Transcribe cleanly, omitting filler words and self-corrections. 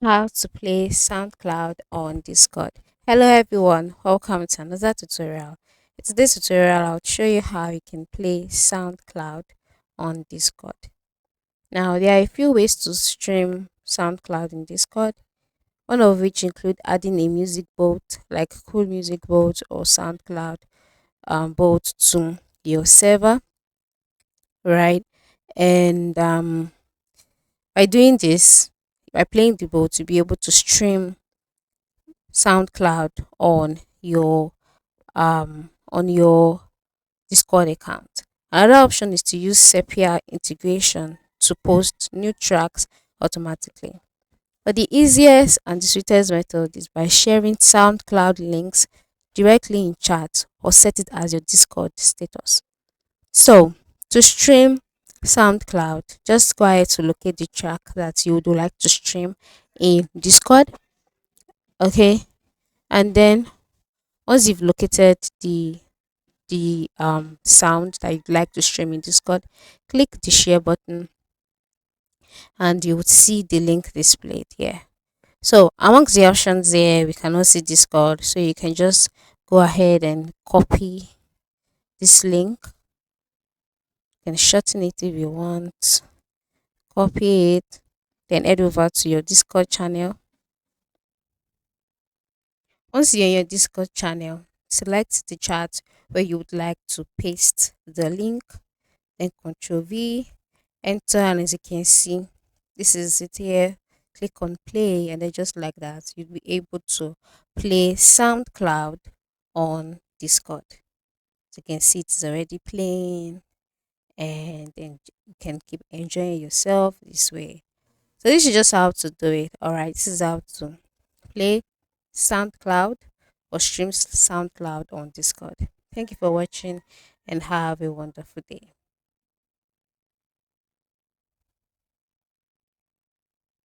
How to play SoundCloud on Discord. Hello everyone, welcome to another tutorial. In today's tutorial, I'll show you how you can play SoundCloud on Discord. Now, there are a few ways to stream SoundCloud in Discord, one of which include adding a music boat like Cool Music Boat or SoundCloud boat to your server, right? And by doing this, by playing the boat, you'll be able to stream SoundCloud on your Discord account. Another option is to use Sepia integration to post new tracks automatically. But the easiest and the sweetest method is by sharing SoundCloud links directly in chat or set it as your Discord status. So, to stream SoundCloud, just go ahead to locate the track that you would like to stream in Discord. Okay, and then once you've located the sound that you'd like to stream in Discord, click the share button and you would see the link displayed here. So amongst the options there, we can also see Discord. So you can just go ahead and copy this link. You can shorten it if you want. Copy it, then head over to your Discord channel. Once you're in your Discord channel, select the chat where you would like to paste the link, then Control V, enter, and as you can see, this is it here. Click on play, and then just like that, you'll be able to play SoundCloud on Discord. So you can see it's already playing, and then you can keep enjoying yourself this way. So this is just how to do it. All right, this is how to play SoundCloud or stream SoundCloud on Discord. Thank you for watching and have a wonderful day.